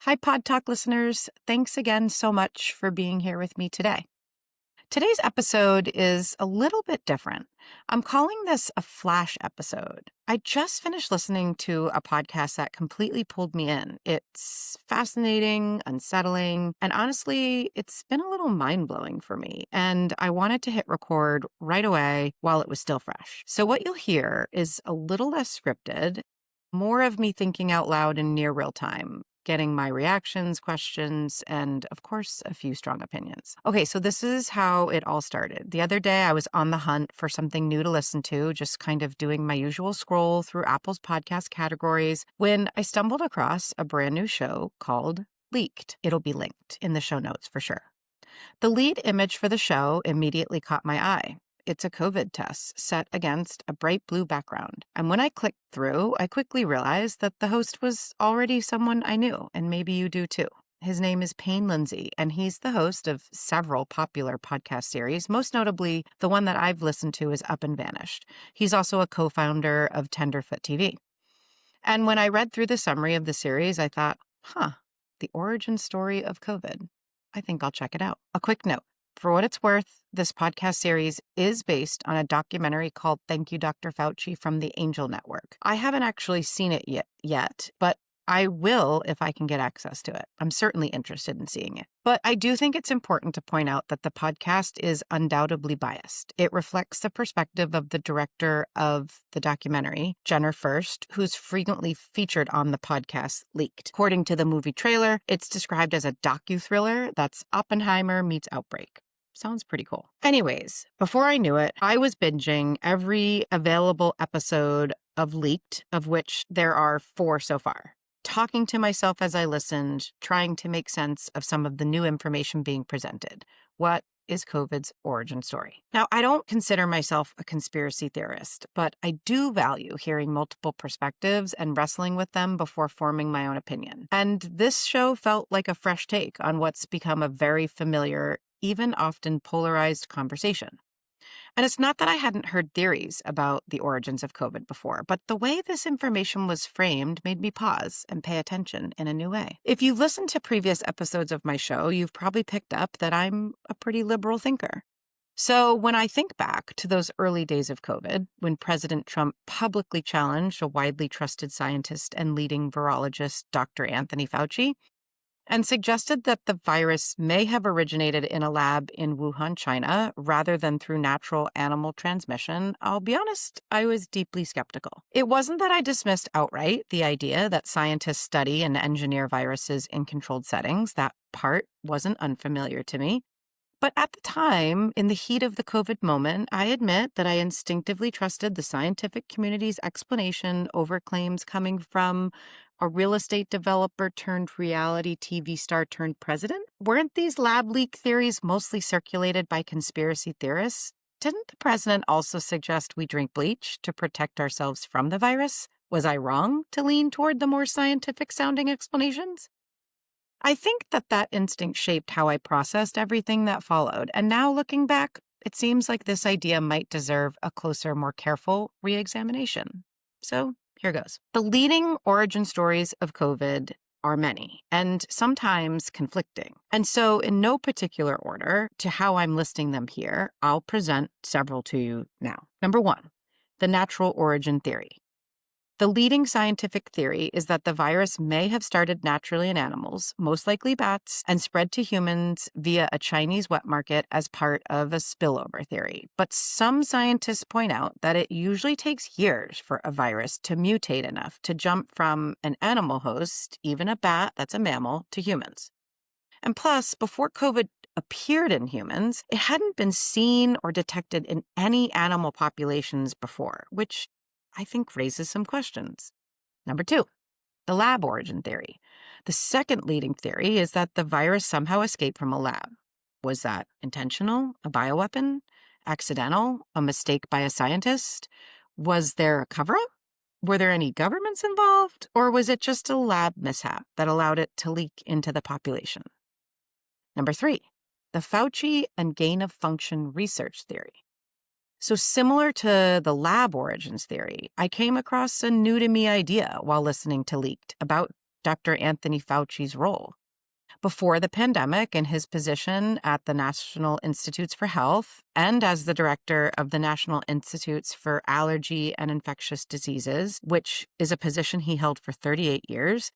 Hi, Pod Talk listeners. Thanks again so much for being here with me today. Today's episode is a little bit different. I'm calling this a flash episode. I just finished listening to a podcast that completely pulled me in. It's fascinating, unsettling, and honestly, it's been a little mind-blowing for me. And I wanted to hit record right away while it was still fresh. So what you'll hear is a little less scripted, more of me thinking out loud in near real time, getting my reactions, questions, and of course, a few strong opinions. Okay, so this is how it all started. The other day, I was on the hunt for something new to listen to, just kind of doing my usual scroll through Apple's podcast categories, when I stumbled across a brand new show called Leaked. It'll be linked in the show notes for sure. The lead image for the show immediately caught my eye. It's a COVID test set against a bright blue background. And when I clicked through, I quickly realized that the host was already someone I knew, and maybe you do too. His name is Payne Lindsay, and he's the host of several popular podcast series. Most notably, the one that I've listened to is Up and Vanished. He's also a co-founder of Tenderfoot TV. And when I read through the summary of the series, I thought, the origin story of COVID. I think I'll check it out. A quick note. For what it's worth, this podcast series is based on a documentary called Thank You, Dr. Fauci from the Angel Network. I haven't actually seen it yet, but I will if I can get access to it. I'm certainly interested in seeing it. But I do think it's important to point out that the podcast is undoubtedly biased. It reflects the perspective of the director of the documentary, Jenner First, who's frequently featured on the podcast Leaked. According to the movie trailer, it's described as a docu-thriller that's Oppenheimer meets Outbreak. Sounds pretty cool. Anyways, before I knew it, I was binging every available episode of Leaked, of which there are 4 so far. Talking to myself as I listened, trying to make sense of some of the new information being presented. What is COVID's origin story? Now, I don't consider myself a conspiracy theorist, but I do value hearing multiple perspectives and wrestling with them before forming my own opinion. And this show felt like a fresh take on what's become a very familiar, even often polarized conversation. And it's not that I hadn't heard theories about the origins of COVID before, but the way this information was framed made me pause and pay attention in a new way. If you've listened to previous episodes of my show, you've probably picked up that I'm a pretty liberal thinker. So when I think back to those early days of COVID, when President Trump publicly challenged a widely trusted scientist and leading virologist, Dr. Anthony Fauci, and suggested that the virus may have originated in a lab in Wuhan, China, rather than through natural animal transmission, I'll be honest, I was deeply skeptical. It wasn't that I dismissed outright the idea that scientists study and engineer viruses in controlled settings. That part wasn't unfamiliar to me. But at the time, in the heat of the COVID moment, I admit that I instinctively trusted the scientific community's explanation over claims coming from a real estate developer turned reality TV star turned president. Weren't these lab leak theories mostly circulated by conspiracy theorists? Didn't the president also suggest we drink bleach to protect ourselves from the virus? Was I wrong to lean toward the more scientific sounding explanations? I think that instinct shaped how I processed everything that followed. And now looking back, it seems like this idea might deserve a closer, more careful re-examination. So here goes. The leading origin stories of COVID are many and sometimes conflicting. And so in no particular order to how I'm listing them here, I'll present several to you now. Number 1, the natural origin theory. The leading scientific theory is that the virus may have started naturally in animals, most likely bats, and spread to humans via a Chinese wet market as part of a spillover theory. But some scientists point out that it usually takes years for a virus to mutate enough to jump from an animal host, even a bat that's a mammal, to humans. And plus, before COVID appeared in humans, it hadn't been seen or detected in any animal populations before, which I think raises some questions. Number 2, the lab origin theory. The second leading theory is that the virus somehow escaped from a lab. Was that intentional, a bioweapon, accidental, a mistake by a scientist? Was there a cover-up? Were there any governments involved? Or was it just a lab mishap that allowed it to leak into the population? Number 3, the Fauci and gain-of-function research theory. So similar to the lab origins theory, I came across a new-to-me idea while listening to Leaked about Dr. Anthony Fauci's role. Before the pandemic, in his position at the National Institutes for Health and as the director of the National Institutes for Allergy and Infectious Diseases, which is a position he held for 38 years,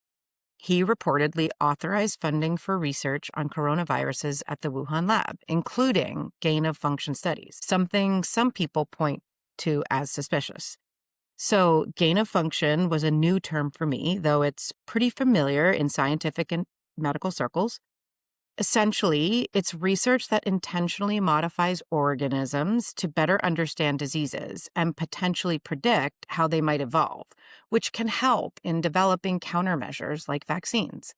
he reportedly authorized funding for research on coronaviruses at the Wuhan lab, including gain-of-function studies, something some people point to as suspicious. So gain-of-function was a new term for me, though it's pretty familiar in scientific and medical circles. Essentially, it's research that intentionally modifies organisms to better understand diseases and potentially predict how they might evolve, which can help in developing countermeasures like vaccines.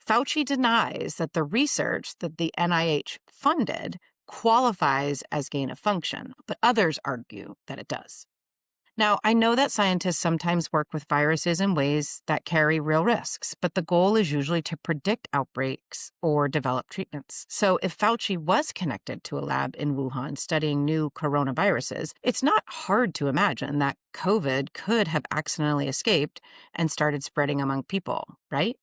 Fauci denies that the research that the NIH funded qualifies as gain of function, but others argue that it does. Now, I know that scientists sometimes work with viruses in ways that carry real risks, but the goal is usually to predict outbreaks or develop treatments. So if Fauci was connected to a lab in Wuhan studying new coronaviruses, it's not hard to imagine that COVID could have accidentally escaped and started spreading among people, right?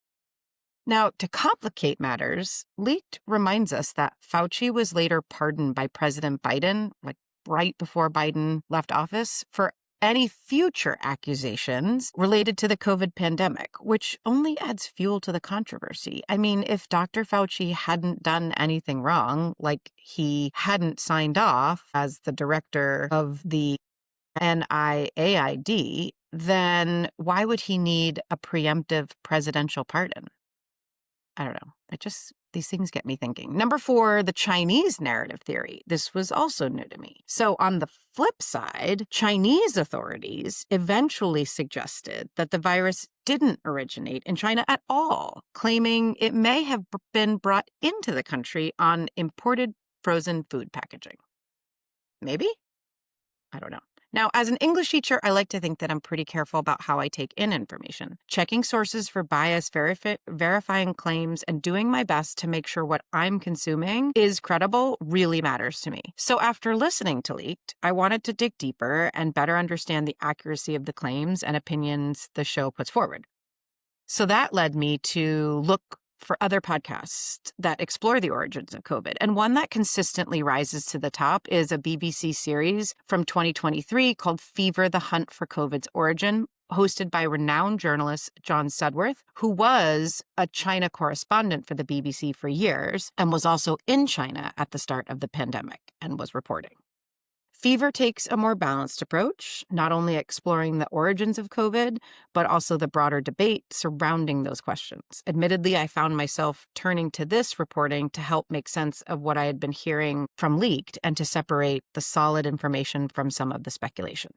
Now, to complicate matters, Leaked reminds us that Fauci was later pardoned by President Biden, like right before Biden left office, for any future accusations related to the COVID pandemic, which only adds fuel to the controversy. I mean, if Dr. Fauci hadn't done anything wrong, like he hadn't signed off as the director of the NIAID, then why would he need a preemptive presidential pardon? I don't know. These things get me thinking. Number 4, the Chinese narrative theory. This was also new to me. So on the flip side, Chinese authorities eventually suggested that the virus didn't originate in China at all, claiming it may have been brought into the country on imported frozen food packaging. Maybe? I don't know. Now, as an English teacher, I like to think that I'm pretty careful about how I take in information, checking sources for bias, verifying claims, and doing my best to make sure what I'm consuming is credible really matters to me. So after listening to Leaked, I wanted to dig deeper and better understand the accuracy of the claims and opinions the show puts forward. So that led me to look for other podcasts that explore the origins of COVID. And one that consistently rises to the top is a BBC series from 2023 called Fever: The Hunt for COVID's Origin, hosted by renowned journalist John Sudworth, who was a China correspondent for the BBC for years and was also in China at the start of the pandemic and was reporting. Fever takes a more balanced approach, not only exploring the origins of COVID, but also the broader debate surrounding those questions. Admittedly, I found myself turning to this reporting to help make sense of what I had been hearing from Leaked and to separate the solid information from some of the speculation.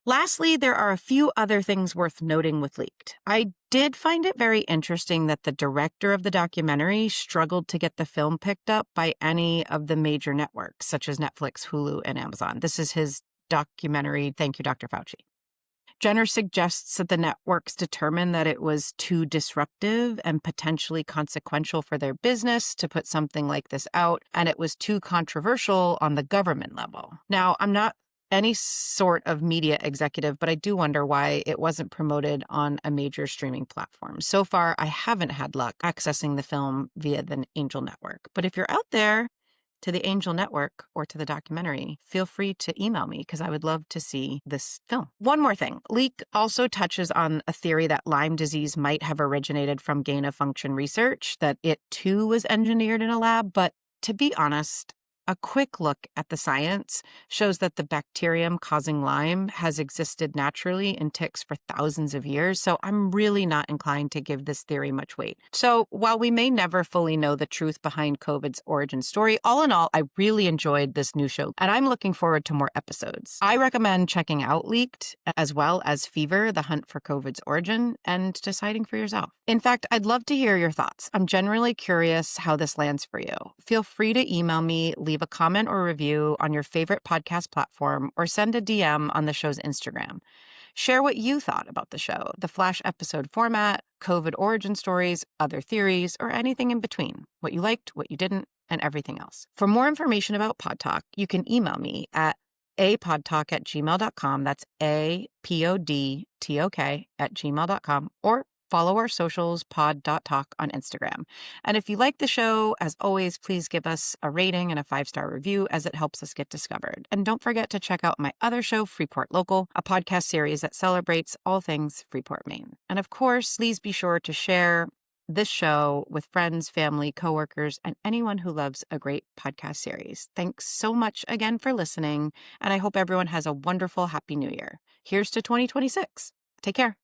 Lastly, there are a few other things worth noting with Leaked. I did find it very interesting that the director of the documentary struggled to get the film picked up by any of the major networks, such as Netflix, Hulu, and Amazon. This is his documentary, Thank You, Dr. Fauci. Jenner suggests that the networks determined that it was too disruptive and potentially consequential for their business to put something like this out, and it was too controversial on the government level. Now, I'm not any sort of media executive, but I do wonder why it wasn't promoted on a major streaming platform. So far, I haven't had luck accessing the film via the Angel Network. But if you're out there to the Angel Network or to the documentary, feel free to email me because I would love to see this film. One more thing. Leak also touches on a theory that Lyme disease might have originated from gain-of-function research, that it too was engineered in a lab. But to be honest, a quick look at the science shows that the bacterium causing Lyme has existed naturally in ticks for thousands of years, so I'm really not inclined to give this theory much weight. So while we may never fully know the truth behind COVID's origin story, all in all, I really enjoyed this new show, and I'm looking forward to more episodes. I recommend checking out Leaked, as well as Fever: The Hunt for COVID's Origin, and deciding for yourself. In fact, I'd love to hear your thoughts. I'm generally curious how this lands for you. Feel free to email me, leave a comment or review on your favorite podcast platform, or send a DM on the show's Instagram. Share what you thought about the show, the Flash episode format, COVID origin stories, other theories, or anything in between. What you liked, what you didn't, and everything else. For more information about Pod Talk, you can email me at apodtalk@gmail.com. That's apodtok@gmail.com, or follow our socials, pod.talk on Instagram. And if you like the show, as always, please give us a rating and a 5-star review as it helps us get discovered. And don't forget to check out my other show, Freeport Local, a podcast series that celebrates all things Freeport, Maine. And of course, please be sure to share this show with friends, family, coworkers, and anyone who loves a great podcast series. Thanks so much again for listening, and I hope everyone has a wonderful, happy new year. Here's to 2026. Take care.